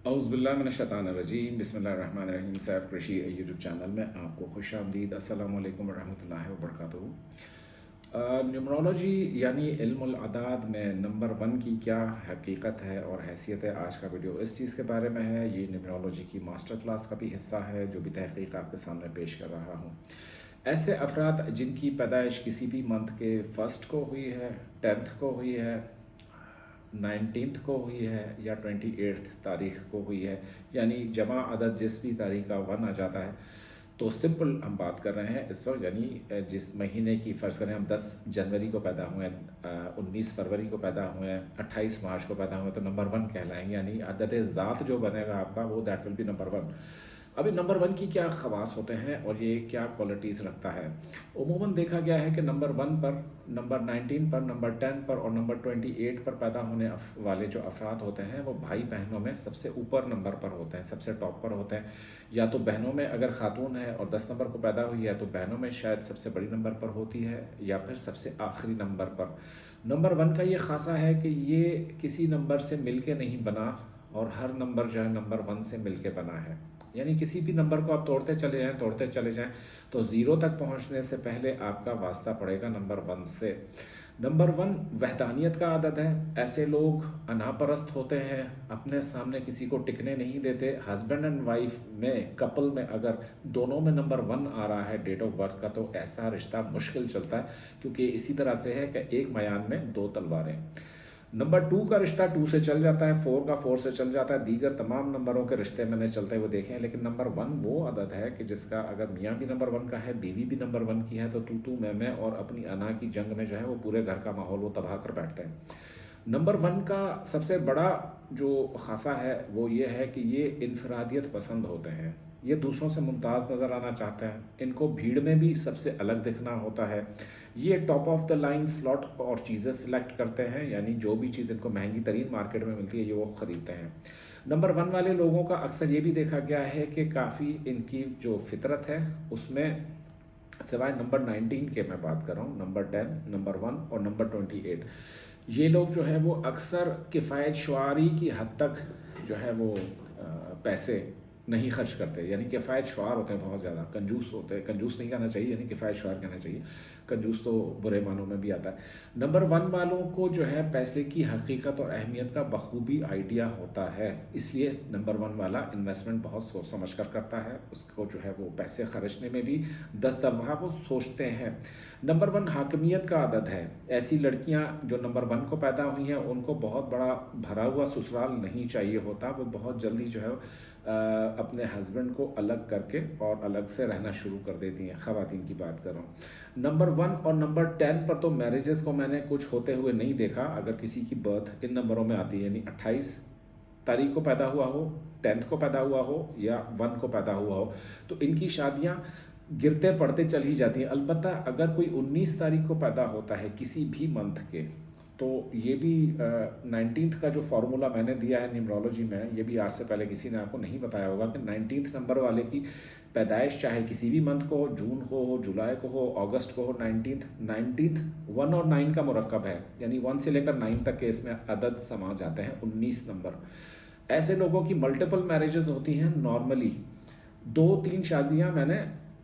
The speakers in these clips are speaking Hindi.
औज़ु बिल्लाहि मिनश्शैतानिर्रजीम बिस्मिल्लाहिर्रहमानिर्रहीम। सैफ क़ुरैशी यूट्यूब चैनल में आपको खुश आमदीद। अस्सलामु अलैकुम वरहमतुल्लाहि वबरकातुहू। न्यूमरोलॉजी यानी इल्मुल अदाद में नंबर वन की क्या हकीकत है और हैसियत है, आज का वीडियो इस चीज़ के बारे में है। ये न्यूमरोलॉजी की मास्टर क्लास का भी हिस्सा है जो भी तहक़ीक़ आपके सामने पेश कर रहा हूँ। ऐसे अफराद जिनकी पैदाइश किसी भी मंथ के फर्स्ट को हुई है, 10th को हुई है, 19th को हुई है या 28th तारीख को हुई है, यानी जमा अदद जिस भी तारीख का 1 आ जाता है, तो सिंपल हम बात कर रहे हैं इस वक्त, यानी जिस महीने की फ़र्ज़ करें हम 10 जनवरी को पैदा हुए हैं, 19 फरवरी को पैदा हुए हैं, 28 मार्च को पैदा हुए, तो नंबर 1 कहलाएंगे, यानी अदद ज़ात जो बनेगा आपका वो दैट विल बी नंबर 1। अभी नंबर 1 की क्या ख़वास होते हैं और ये क्या क्वालिटीज़ रखता है। उमूमन देखा गया है कि नंबर 1 पर, नंबर 19 पर, नंबर 10 पर और नंबर 28 पर पैदा होने वाले जो अफराद होते हैं वो भाई बहनों में सबसे ऊपर नंबर पर होते हैं, सबसे टॉप पर होते हैं। या तो बहनों में अगर खातून है और 10 नंबर को पैदा हुई है तो बहनों में शायद सबसे बड़ी नंबर पर होती है या फिर सबसे आखिरी नंबर पर। नंबर 1 का ये खासा है कि ये किसी नंबर से मिल के नहीं बना और हर नंबर जो है नंबर 1 से मिल के बना है, यानी किसी भी नंबर को आप तोड़ते चले जाएं तो ज़ीरो तक पहुंचने से पहले आपका वास्ता पड़ेगा नंबर 1 से। नंबर 1 वहदानियत का आदत है। ऐसे लोग अनापरस्त होते हैं, अपने सामने किसी को टिकने नहीं देते। हस्बैंड एंड वाइफ में, कपल में अगर दोनों में नंबर 1 आ रहा है डेट ऑफ बर्थ का, तो ऐसा रिश्ता मुश्किल चलता है, क्योंकि इसी तरह से है कि एक मयान में 2 तलवारें। नंबर 2 का रिश्ता 2 से चल जाता है, 4 का 4 से चल जाता है, दीगर तमाम नंबरों के रिश्ते मैंने चलते हुए देखे हैं। लेकिन नंबर 1 वो आदत है कि जिसका अगर मियाँ भी नंबर 1 का है, बीवी भी नंबर 1 की है, तो तू मैं और अपनी अना की जंग में जो है वो पूरे घर का माहौल वो तबाह कर बैठते हैं। नंबर 1 का सबसे बड़ा जो खासा है वो ये है कि ये इनफरादियत पसंद होते हैं, ये दूसरों से मुमताज़ नज़र आना चाहते हैं, इनको भीड़ में भी सबसे अलग दिखना होता है। ये top of the line slot और चीज़ें सिलेक्ट करते हैं, यानी जो भी चीज़ इनको महंगी तरीन मार्केट में मिलती है ये वो ख़रीदते हैं। नंबर 1 वाले लोगों का अक्सर ये भी देखा गया है कि काफ़ी इनकी जो फितरत है उसमें, सिवाय नंबर 19 के मैं बात कर रहा हूँ, नंबर 10, नंबर 1 और नंबर 28, ये लोग जो है वो अक्सर किफ़ायत शुआरी की हद तक जो है वो पैसे नहीं खर्च करते, यानी किफ़ायत शुआर होते हैं, बहुत ज़्यादा कंजूस होते हैं। कंजूस नहीं कहना चाहिए, यानी किफ़ायत शुआर कहना चाहिए, कंजूस तो बुरे मानों में भी आता है। नंबर 1 वालों को जो है पैसे की हकीकत और अहमियत का बखूबी आइडिया होता है, इसलिए नंबर 1 वाला इन्वेस्टमेंट बहुत सोच समझ कर करता है, उसको जो है वो पैसे खर्चने में भी 10 दफ़ा वो सोचते हैं। नंबर 1 हाकिमियत का आदत है। ऐसी लड़कियां जो नंबर 1 को पैदा हुई हैं उनको बहुत बड़ा भरा हुआ ससुराल नहीं चाहिए होता, वो बहुत जल्दी जो है अपने हस्बैंड को अलग करके और अलग से रहना शुरू कर देती हैं। ख़वातीन की बात कर रहा हूँ। नंबर 1 और नंबर 10 पर तो मैरिजेस को मैंने कुछ होते हुए नहीं देखा। अगर किसी की बर्थ इन नंबरों में आती है, यानी 28 तारीख को पैदा हुआ हो, 10th को पैदा हुआ हो या 1 को पैदा हुआ हो, तो इनकी शादियाँ गिरते पड़ते चल ही जाती हैं। अलबत्ता अगर कोई 19 तारीख को पैदा होता है किसी भी मंथ के, तो ये भी 19th का जो फार्मूला मैंने दिया है न्यूमरोलॉजी में, ये भी आज से पहले किसी ने आपको नहीं बताया होगा कि 19th नंबर वाले की पैदाइश चाहे किसी भी मंथ को हो, जून को हो, जुलाई को हो, अगस्त को हो, 19th 1 और 9 का मुरक्कब है, यानी 1 से लेकर 9 तक के इसमें अदद समा जाते हैं, 19 नंबर। ऐसे लोगों की मल्टीपल मैरिजेस होती हैं। नॉर्मली 2-3 शादियाँ मैंने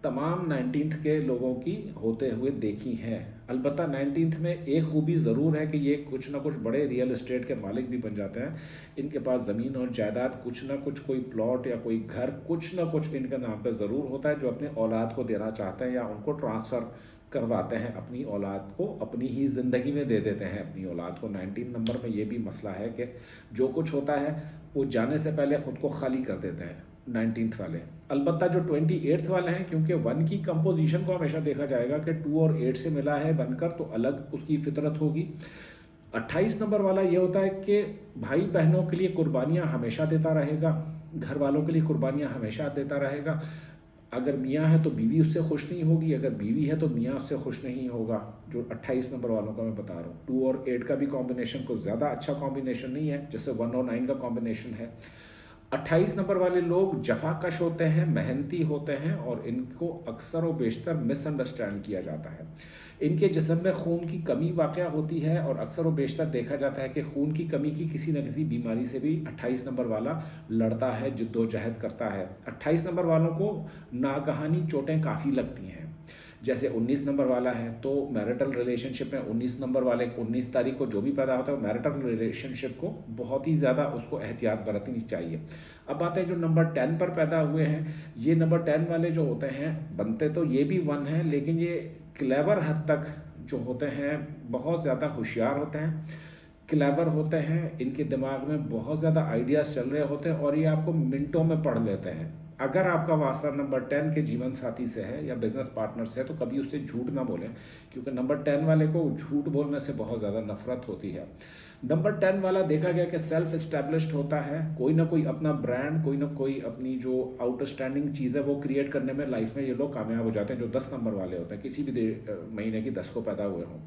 तमाम 19th के लोगों की होते हुए देखी हैं। अलबत्ता 19th में एक खूबी ज़रूर है कि ये कुछ ना कुछ बड़े रियल एस्टेट के मालिक भी बन जाते हैं। इनके पास ज़मीन और जायदाद, कुछ ना कुछ, कोई प्लॉट या कोई घर, कुछ ना कुछ इनके नाम पे ज़रूर होता है जो अपने औलाद को देना चाहते हैं या उनको ट्रांसफ़र करवाते हैं अपनी औलाद को, अपनी ही ज़िंदगी में दे देते हैं अपनी औलाद को। 19 नंबर में ये भी मसला है कि जो कुछ होता है वो जाने से पहले ख़ुद को खाली कर देते हैं 19th वाले। अलबत्ता जो 28th वाले हैं, क्योंकि 1 की कंपोजिशन को हमेशा देखा जाएगा कि 2 और 8 से मिला है बनकर, तो अलग उसकी फितरत होगी। 28 नंबर वाला ये होता है कि भाई बहनों के लिए कुर्बानियाँ हमेशा देता रहेगा, घर वालों के लिए कुर्बानियाँ हमेशा देता रहेगा। अगर मियाँ है तो बीवी उससे खुश नहीं होगी, अगर बीवी है तो मियाँ उससे खुश नहीं होगा। जो 28 नंबर वालों का मैं बता रहा हूँ, 2 और 8 का भी कॉम्बिनेशन कुछ ज़्यादा अच्छा कॉम्बिनेशन नहीं है, जैसे 1 और 9 का कॉम्बिनेशन है। 28 नंबर वाले लोग जफाकश होते हैं, मेहनती होते हैं और इनको अक्सर व बेशतर मिसअंडरस्टैंड किया जाता है। इनके जिस्म में खून की कमी वाक़या होती है और अक्सर व बेशतर देखा जाता है कि खून की कमी की किसी न किसी बीमारी से भी 28 नंबर वाला लड़ता है, जिद्दोजहद करता है। 28 नंबर वालों को नागहानी चोटें काफ़ी लगती हैं। जैसे 19 नंबर वाला है तो मैरिटल रिलेशनशिप में 19 नंबर वाले 19 तारीख को जो भी पैदा होता है वो मैरिटल रिलेशनशिप को बहुत ही ज़्यादा उसको एहतियात बरतनी चाहिए। अब बात है जो नंबर 10 पर पैदा हुए हैं, ये नंबर 10 वाले जो होते हैं बनते तो ये भी 1 हैं, लेकिन ये क्लेवर हद तक जो होते हैं बहुत ज़्यादा होशियार होते हैं, क्लेवर होते हैं, इनके दिमाग में बहुत ज़्यादा आइडियाज़ चल रहे होते हैं और ये आपको मिनटों में पढ़ लेते हैं। अगर आपका वास्ता नंबर 10 के जीवन साथी से है या बिजनेस पार्टनर से है तो कभी उससे झूठ ना बोलें, क्योंकि नंबर 10 वाले को झूठ बोलने से बहुत ज़्यादा नफरत होती है। नंबर 10 वाला देखा गया कि सेल्फ इस्टेब्लिश्ड होता है, कोई ना कोई अपना ब्रांड, कोई ना कोई अपनी जो आउटस्टैंडिंग चीज़ है वो क्रिएट करने में लाइफ में ये लोग कामयाब हो जाते हैं। जो 10 नंबर वाले होते हैं, किसी भी महीने की 10 को पैदा हुए हों।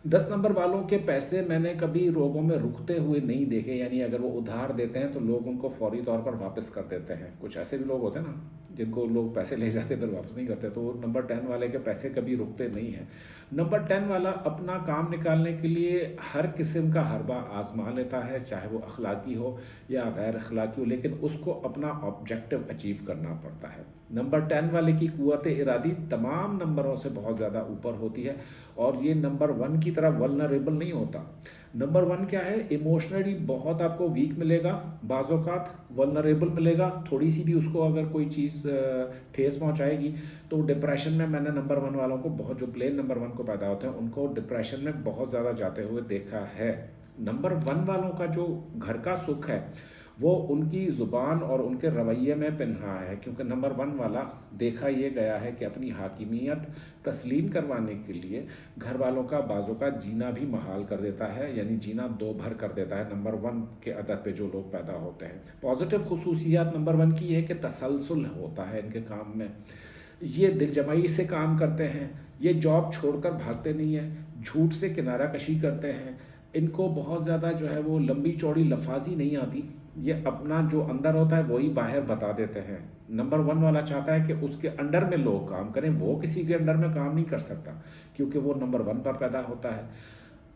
10 नंबर वालों के पैसे मैंने कभी रोगों में रुकते हुए नहीं देखे, यानी अगर वो उधार देते हैं तो लोग उनको फौरी तौर पर वापस कर देते हैं। कुछ ऐसे भी लोग होते हैं ना जिनको लोग पैसे ले जाते फिर वापस नहीं करते, तो नंबर 10 वाले के पैसे कभी रुकते नहीं हैं। नंबर 10 वाला अपना काम निकालने के लिए हर किस्म का हरबा आजमा लेता है, चाहे वो अखलाकी हो या गैर अखलाकी हो, लेकिन उसको अपना ऑब्जेक्टिव अचीव करना पड़ता है। नंबर 10 वाले की कुव्वत इरादी तमाम नंबरों से बहुत ज़्यादा ऊपर होती है और ये नंबर 1 की तरह वल्नरेबल नहीं होता। नंबर 1 क्या है, इमोशनली बहुत आपको वीक मिलेगा, बाज़ोकात वल्नरेबल मिलेगा, थोड़ी सी भी उसको अगर कोई चीज़ ठेस पहुंचाएगी तो डिप्रेशन में मैंने नंबर 1 वालों को बहुत, जो प्लेन नंबर 1 को पैदा होते हैं उनको डिप्रेशन में बहुत ज़्यादा जाते हुए देखा है। नंबर 1 वालों का जो घर का सुख है वो उनकी ज़ुबान और उनके रवैये में पिन्हा है, क्योंकि नंबर 1 वाला देखा ये गया है कि अपनी हाकिमियत तस्लीम करवाने के लिए घर वालों का बाज़ों का जीना भी महाल कर देता है, यानी जीना दो भर कर देता है नंबर 1 के अदद पे जो लोग पैदा होते हैं। पॉजिटिव खुसूसियात नंबर 1 की है कि तसलसल होता है इनके काम में, ये दिलजमाई से काम करते हैं, ये जॉब छोड़कर भागते नहीं हैं, झूठ से किनारा कशी करते हैं, इनको बहुत ज़्यादा जो है वो लंबी चौड़ी लफाजी नहीं आती, ये अपना जो अंदर होता है वही बाहर बता देते हैं। नंबर 1 वाला चाहता है कि उसके अंडर में लोग काम करें, वो किसी के अंडर में काम नहीं कर सकता क्योंकि वो नंबर 1 पर पैदा होता है।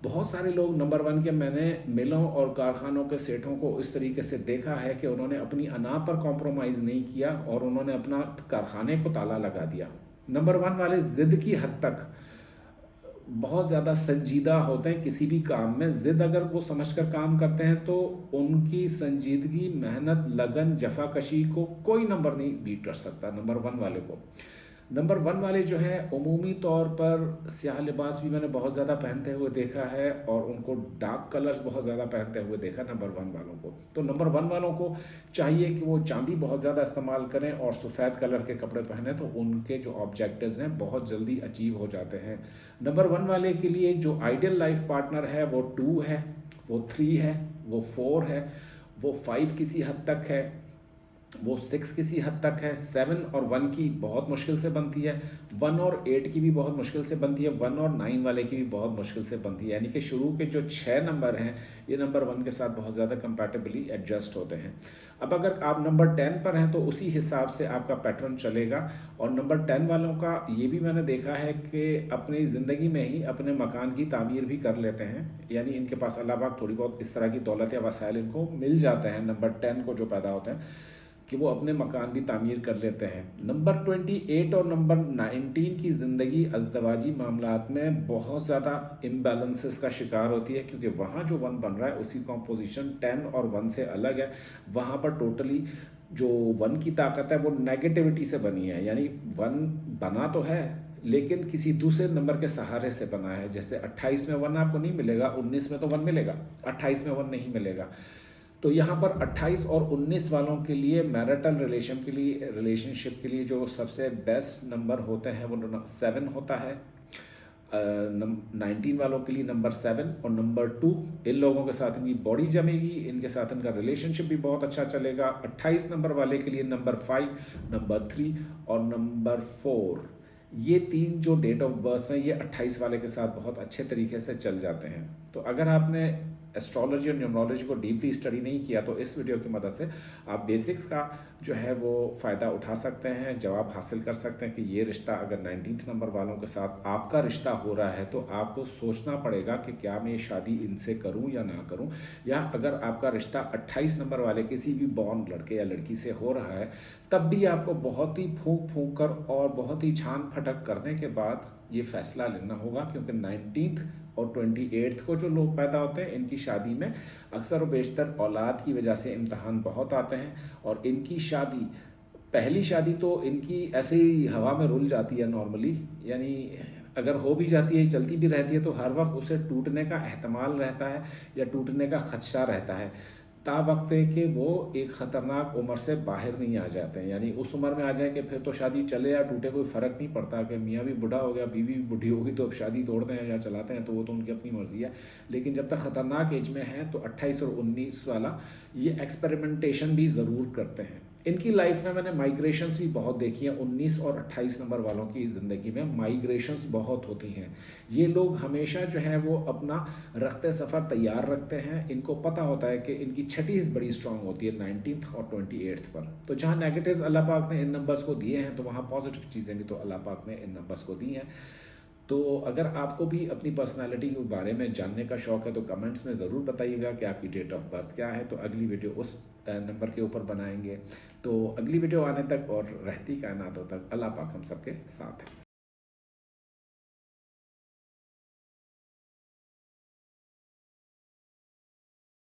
बहुत सारे लोग नंबर 1 के, मैंने मिलों और कारखानों के सेठों को इस तरीके से देखा है कि उन्होंने अपनी अना पर कॉम्प्रोमाइज़ नहीं किया और उन्होंने अपना कारखाने को ताला लगा दिया। नंबर 1 वाले ज़िद की हद तक बहुत ज़्यादा संजीदा होते हैं किसी भी काम में, ज़िद अगर वो समझकर काम करते हैं तो उनकी संजीदगी, मेहनत, लगन, जफाकशी को कोई नंबर नहीं बीट कर सकता नंबर 1 वाले को। नंबर 1 वाले जो हैं उमूमी तौर पर स्याह लिबास भी मैंने बहुत ज़्यादा पहनते हुए देखा है और उनको डार्क कलर्स बहुत ज़्यादा पहनते हुए देखा नंबर 1 वालों को। तो नंबर 1 वालों को चाहिए कि वो चांदी बहुत ज़्यादा इस्तेमाल करें और सफ़ेद कलर के कपड़े पहने, तो उनके जो ऑब्जेक्टिव्स हैं बहुत जल्दी अचीव हो जाते हैं। नंबर 1 वाले के लिए जो आइडियल लाइफ पार्टनर है वो 2 है, वो 3 है, वो 4 है, वो 5 किसी हद तक है, वो 6 किसी हद तक है, 7 और 1 की बहुत मुश्किल से बनती है, 1 और 8 की भी बहुत मुश्किल से बनती है, 1 और 9 वाले की भी बहुत मुश्किल से बनती है। यानी कि शुरू के जो 6 नंबर हैं ये नंबर 1 के साथ बहुत ज़्यादा कंपैटिबली एडजस्ट होते हैं। अब अगर आप नंबर 10 पर हैं तो उसी हिसाब से आपका पैटर्न चलेगा। और नंबर 10 वालों का ये भी मैंने देखा है कि अपनी ज़िंदगी में ही अपने मकान की तामीर भी कर लेते हैं, यानी इनके पास अल्लाह थोड़ी बहुत इस तरह की दौलत या वसाइल इनको मिल जाते हैं नंबर 10 को जो पैदा होते हैं कि वो अपने मकान भी तामीर कर लेते हैं। नंबर 28 और नंबर 19 की ज़िंदगी अज़दवाजी मामलात में बहुत ज़्यादा इम्बैलेंसेस का शिकार होती है, क्योंकि वहाँ जो 1 बन रहा है उसकी कॉम्पोजिशन 10 और 1 से अलग है। वहाँ पर टोटली जो 1 की ताकत है वो नेगेटिविटी से बनी है, यानी 1 बना तो है लेकिन किसी दूसरे नंबर के सहारे से बना है। जैसे 28 में 1 आपको नहीं मिलेगा, 19 में तो 1 मिलेगा, 28 में 1 नहीं मिलेगा। तो यहाँ पर 28 और 19 वालों के लिए मैरिटल रिलेशनशिप के लिए जो सबसे बेस्ट नंबर होते हैं वो 7 होता है। 19 वालों के लिए नंबर 7 और नंबर 2, इन लोगों के साथ इनकी बॉडी जमेगी, इनके साथ इनका रिलेशनशिप भी बहुत अच्छा चलेगा। 28 नंबर वाले के लिए नंबर 5, नंबर 3 और नंबर 4, ये 3 जो डेट ऑफ बर्थ हैं ये 28 वाले के साथ बहुत अच्छे तरीके से चल जाते हैं। तो अगर आपने एस्ट्रोलॉजी और न्यूमरोलॉजी को डीपली स्टडी नहीं किया तो इस वीडियो की मदद से आप बेसिक्स का जो है वो फ़ायदा उठा सकते हैं, जवाब हासिल कर सकते हैं कि ये रिश्ता अगर 19th नंबर वालों के साथ आपका रिश्ता हो रहा है तो आपको सोचना पड़ेगा कि क्या मैं ये शादी इनसे करूं या ना करूं, या अगर आपका रिश्ता 28 नंबर वाले किसी भी बॉर्न लड़के या लड़की से हो रहा है तब भी आपको बहुत ही फूंक फूंक कर और बहुत ही छान फटक करने के बाद ये फैसला लेना होगा, क्योंकि 19th और 28th को जो लोग पैदा होते हैं इनकी शादी में अक्सर व बेशतर औलाद की वजह से इम्तहान बहुत आते हैं, और इनकी शादी, पहली शादी तो इनकी ऐसे ही हवा में रुल जाती है नॉर्मली, यानी अगर हो भी जाती है, चलती भी रहती है तो हर वक्त उसे टूटने का एहतमाल रहता है या टूटने का खदशा रहता है, ता वक्त है कि वो एक ख़तरनाक उम्र से बाहर नहीं आ जाते हैं। यानी उस उम्र में आ जाए कि फिर तो शादी चले या टूटे कोई फ़र्क नहीं पड़ता, कि मियाँ भी बूढ़ा हो गया, बीवी भी बूढ़ी होगी तो अब शादी तोड़ते हैं या चलाते हैं तो वो तो उनकी अपनी मर्ज़ी है। लेकिन जब तक ख़तरनाक एज में है तो 28 और 19 वाला ये एक्सपेरिमेंटेशन भी ज़रूर करते हैं। इनकी लाइफ में मैंने माइग्रेशंस भी बहुत देखी हैं। 19 और 28 नंबर वालों की ज़िंदगी में माइग्रेशंस बहुत होती हैं। ये लोग हमेशा जो है वो अपना रखते सफ़र तैयार रखते हैं। इनको पता होता है कि इनकी छठीस बड़ी स्ट्रांग होती है 19th और 28th पर। तो जहाँ नेगेटिव्स अल्लाह पाक ने इन नंबर्स को दिए हैं तो वहाँ पॉजिटिव चीज़ें भी तो अल्लाह पाक ने इन नंबर्स को दी हैं। तो अगर आपको भी अपनी पर्सनालिटी के बारे में जानने का शौक़ है तो कमेंट्स में ज़रूर बताइएगा कि आपकी डेट ऑफ बर्थ क्या है, तो अगली वीडियो उस नंबर के ऊपर बनाएंगे। तो अगली वीडियो आने तक और रहती कायनातों तक अल्लाह पाक हम सबके साथ है।